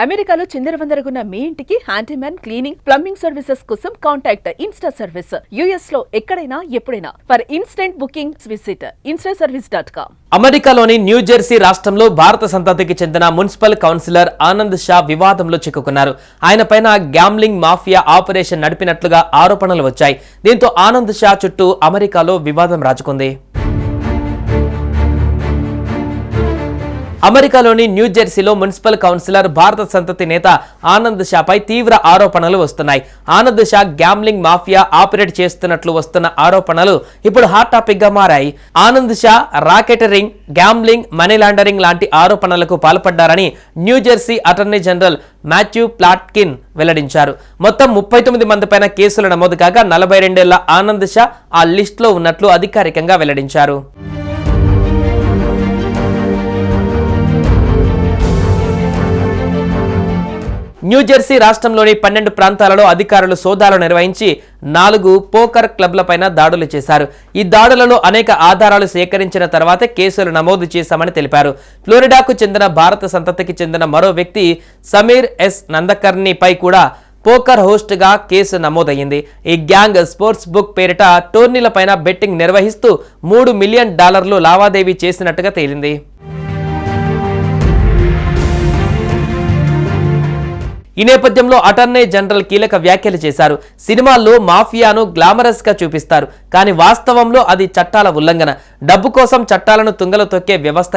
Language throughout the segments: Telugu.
అమెరికాలో చిందరవందరగున్న మీ ఇంటికి హ్యాండీమ్యాన్ క్లీనింగ్ ప్లంబింగ్ సర్వీసెస్ కోసం కాంటాక్ట్ ఇన్స్టా సర్వీస్. యుఎస్ లో ఎక్కడైనా ఎప్పుడైనా for instant booking visit instaservice.com. అమెరికాలోని న్యూజెర్సీ రాష్ట్రంలో భారత సంతతికి చెందిన మున్సిపల్ కౌన్సిలర్ ఆనంద్ షా వివాదంలో చిక్కుకున్నారు. ఆయన పైన గ్యాంబ్లింగ్ మాఫియా ఆపరేషన్ నడిపినట్లుగా ఆరోపణలు వచ్చాయి. దీంతో ఆనంద్ షా చుట్టూ అమెరికాలో వివాదం రాజుకుంది. అమెరికాలోని న్యూజెర్సీలో మున్సిపల్ కౌన్సిలర్ భారత సంతతి నేత ఆనంద్ షాపై తీవ్ర ఆరోపణలు వస్తున్నాయి. Anand Shah gambling mafia operate చేస్తున్నట్లు వస్తున్న ఆరోపణలు ఇప్పుడు హాట్ టాపిక్ గా మారాయి. Anand Shah racketeering, gambling, money laundering లాంటి ఆరోపణలకు పాల్పడ్డారని New Jersey attorney general Matthew Platkin వెల్లడించారు. మొత్తం 39 మంది పైన కేసులు నమోదు కాగా 42 ఏళ్ల ఆనంద్ షా ఆ లిస్టులో ఉన్నట్లు అధికారికంగా వెల్లడించారు. న్యూజెర్సీ రాష్ట్రంలోని 12 ప్రాంతాలలో అధికారులు సోదాలు నిర్వహించి 4 పోకర్ క్లబ్లపైన దాడులు చేశారు. ఈ దాడులలో అనేక ఆధారాలు సేకరించిన తర్వాతే కేసులు నమోదు చేశామని తెలిపారు. ఫ్లోరిడాకు చెందిన భారత సంతతికి చెందిన మరో వ్యక్తి సమీర్ ఎస్ నందకర్ణిపై కూడా పోకర్ హోస్ట్ గా కేసు నమోదయ్యింది. ఈ గ్యాంగ్ స్పోర్ట్స్ బుక్ పేరిట టోర్నీలపైన బెట్టింగ్ నిర్వహిస్తూ $3 మిలియన్ లావాదేవీ చేసినట్టుగా తేలింది. ఈ నేపథ్యంలో అటార్నీ జనరల్ కీలక వ్యాఖ్యలు చేశారు. సినిమాల్లో మాఫియాను గ్లామరస్ గా చూపిస్తారు, కానీ వాస్తవంలో అది చట్టాల ఉల్లంఘన. డబ్బు కోసం చట్టాలను తుంగలో తొక్కే వ్యవస్థ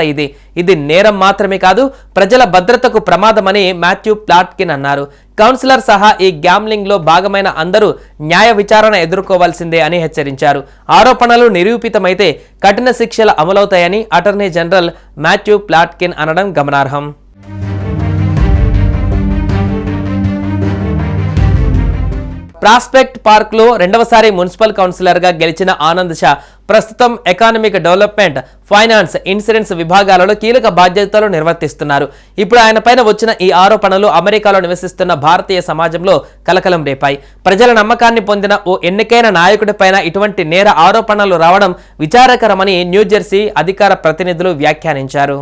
ఇది నేరం మాత్రమే కాదు, ప్రజల భద్రతకు ప్రమాదమని మాథ్యూ ప్లాట్కిన్ అన్నారు. కౌన్సిలర్ సహా ఈ గ్యాంబ్లింగ్ లో భాగమైన అందరూ న్యాయ విచారణ ఎదుర్కోవాల్సిందే అని హెచ్చరించారు. ఆరోపణలు నిరూపితమైతే కఠిన శిక్షలు అమలవుతాయని అటార్నీ జనరల్ మాథ్యూ ప్లాట్కిన్ అనడం గమనార్హం. ప్రాస్పెక్ట్ పార్క్ లో రెండవసారి మున్సిపల్ కౌన్సిలర్ గా గెలిచిన ఆనంద్ షా ప్రస్తుతం ఎకానమిక్ డెవలప్మెంట్, ఫైనాన్స్, ఇన్సూరెన్స్ విభాగాలలో కీలక బాధ్యతలు నిర్వర్తిస్తున్నారు. ఇప్పుడు ఆయన పైన వచ్చిన ఈ ఆరోపణలు అమెరికాలో నివసిస్తున్న భారతీయ సమాజంలో కలకలం రేపాయి. ప్రజల నమ్మకాన్ని పొందిన ఓ ఎన్నికైన నాయకుడి పైన ఇటువంటి నేర ఆరోపణలు రావడం విచారకరమని న్యూజెర్సీ అధికార ప్రతినిధులు వ్యాఖ్యానించారు.